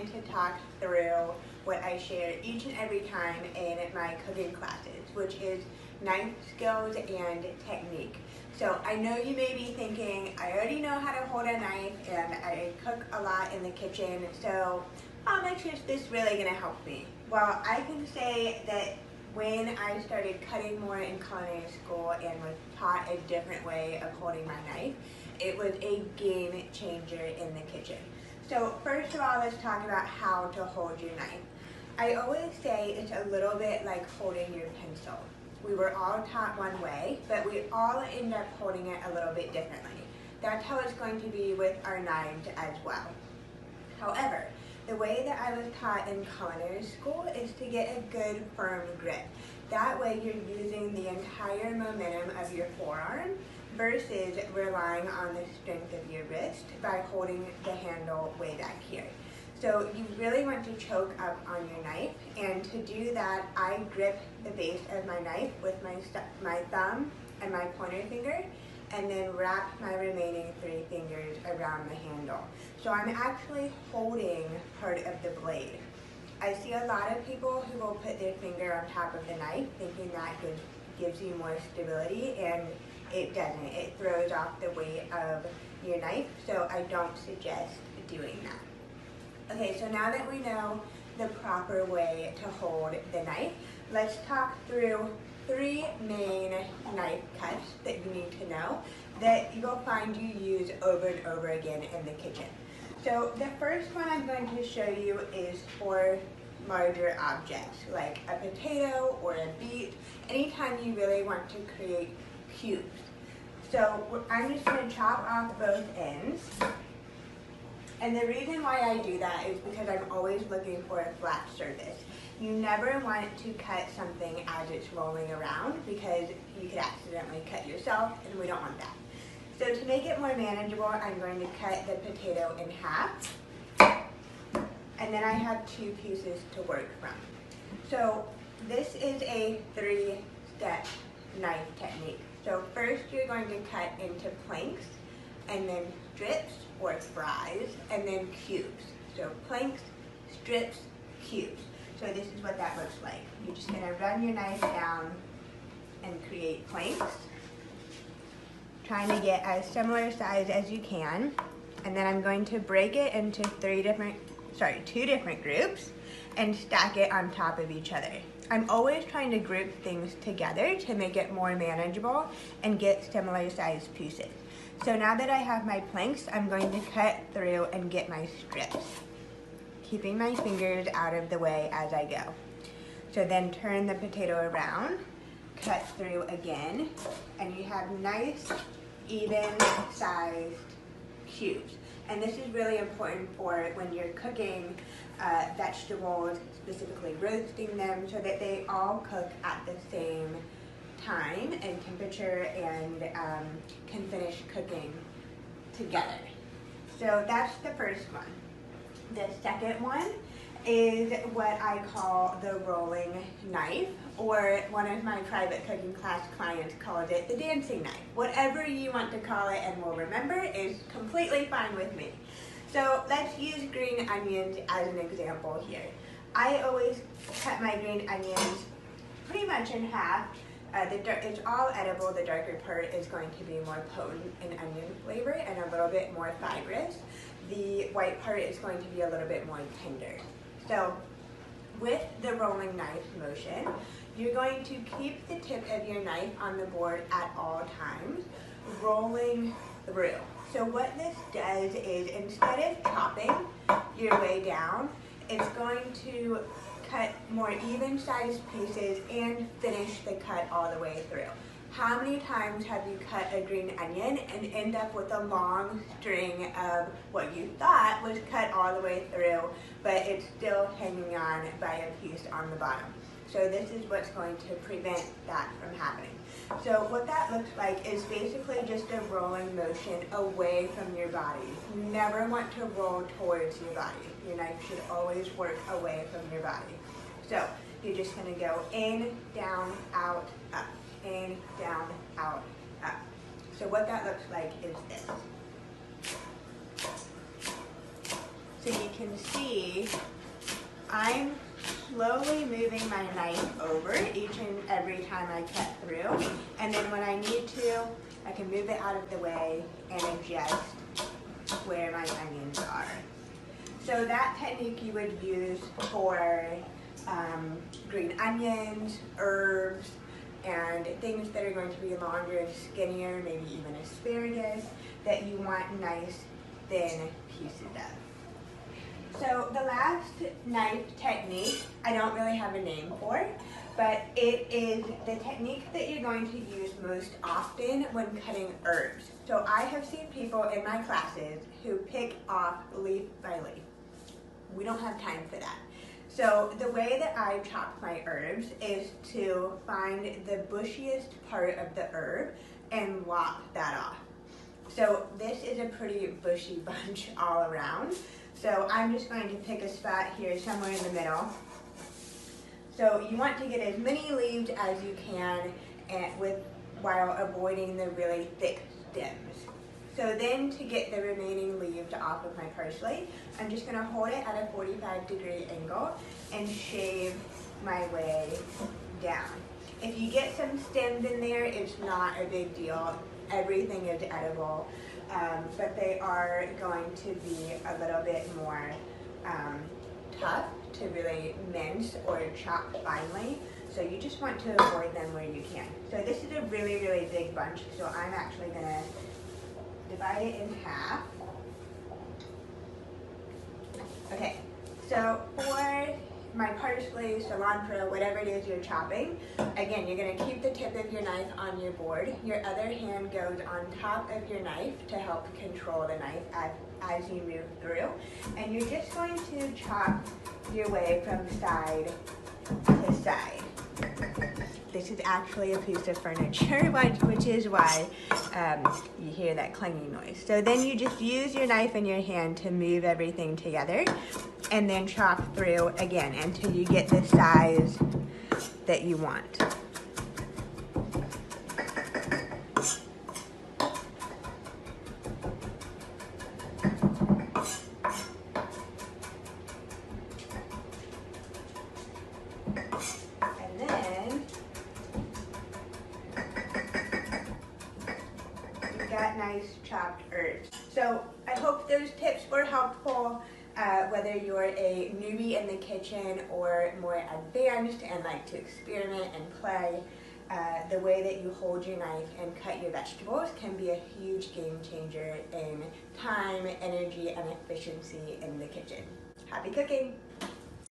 wanted to talk through what I share each and every time in my cooking classes, which is knife skills and technique. So I know you may be thinking, I already know how to hold a knife and I cook a lot in the kitchen, so how much is this really gonna help me? Well, I can say that when I started cutting more in culinary school and was taught a different way of holding my knife, it was a game changer in the kitchen. So first of all, let's talk about how to hold your knife. I always say it's a little bit like holding your pencil. We were all taught one way, but we all end up holding it a little bit differently. That's how it's going to be with our knives as well. However, the way that I was taught in culinary school is to get a good firm grip. That way you're using the entire momentum of your forearm versus relying on the strength of your wrist by holding the handle way back here. So you really want to choke up on your knife, and to do that, I grip the base of my knife with my thumb and my pointer finger, and then wrap my remaining 3 fingers around the handle. So I'm actually holding part of the blade. I see a lot of people who will put their finger on top of the knife thinking that gives you more stability, and it doesn't. It throws off the weight of your knife, so I don't suggest doing that. Okay, so now that we know the proper way to hold the knife, let's talk through 3 main knife cuts that you need to know that you'll find you use over and over again in the kitchen. So the first one I'm going to show you is for larger objects like a potato or a beet, anytime you really want to create cubes. So I'm just going to chop off both ends. And the reason why I do that is because I'm always looking for a flat surface. You never want to cut something as it's rolling around because you could accidentally cut yourself, and we don't want that. So to make it more manageable, I'm going to cut the potato in half. And then I have 2 pieces to work from. So this is a 3-step knife technique. So first you're going to cut into planks, and then strips or fries, and then cubes. So planks, strips, cubes. So this is what that looks like. You're just gonna run your knife down and create planks, trying to get as similar size as you can. And then I'm going to break it into 2 different groups and stack it on top of each other. I'm always trying to group things together to make it more manageable and get similar sized pieces. So now that I have my planks, I'm going to cut through and get my strips, keeping my fingers out of the way as I go. So then turn the potato around, cut through again, and you have nice, even sized cubes. And this is really important for when you're cooking vegetables, specifically roasting them, so that they all cook at the same time and temperature and can finish cooking together. So that's the first one. The second one is what I call the rolling knife, or one of my private cooking class clients calls it the dancing knife. Whatever you want to call it and will remember is completely fine with me. So let's use green onions as an example here. I always cut my green onions pretty much in half. It's all edible. The darker part is going to be more potent in onion flavor and a little bit more fibrous. The white part is going to be a little bit more tender. So with the rolling knife motion, you're going to keep the tip of your knife on the board at all times, rolling through. So what this does is, instead of chopping your way down, it's going to cut more even sized pieces and finish the cut all the way through. How many times have you cut a green onion and end up with a long string of what you thought was cut all the way through, but it's still hanging on by a piece on the bottom? So this is what's going to prevent that from happening. So what that looks like is basically just a rolling motion away from your body. You never want to roll towards your body. Your knife should always work away from your body. So you're just going to go in, down, out, up. In, down, out, up. So what that looks like is this. So you can see I'm slowly moving my knife over each and every time I cut through. And then when I need to, I can move it out of the way and adjust where my onions are. So that technique you would use for green onions, herbs, and things that are going to be longer and skinnier, maybe even asparagus, that you want nice, thin pieces of. So the last knife technique, I don't really have a name for, but it is the technique that you're going to use most often when cutting herbs. So I have seen people in my classes who pick off leaf by leaf. We don't have time for that. So the way that I chop my herbs is to find the bushiest part of the herb and lop that off. So this is a pretty bushy bunch all around. So I'm just going to pick a spot here somewhere in the middle. So you want to get as many leaves as you can while avoiding the really thick stems. So then to get the remaining leaves off of my parsley, I'm just going to hold it at a 45-degree angle and shave my way down. If you get some stems in there, it's not a big deal. Everything is edible, but they are going to be a little bit more tough to really mince or chop finely. So you just want to avoid them where you can. So this is a really, really big bunch, so I'm actually going to divide it in half. Okay, so for my parsley, cilantro, whatever it is you're chopping, again, you're going to keep the tip of your knife on your board. Your other hand goes on top of your knife to help control the knife as you move through. And you're just going to chop your way from side to side. This is actually a piece of furniture, which is why you hear that clanging noise. So then you just use your knife in your hand to move everything together and then chop through again until you get the size that you want. And then you've got nice chopped herbs. So I hope those tips were helpful. Whether you're a newbie in the kitchen or more advanced and like to experiment and play, the way that you hold your knife and cut your vegetables can be a huge game changer in time, energy, and efficiency in the kitchen. Happy cooking!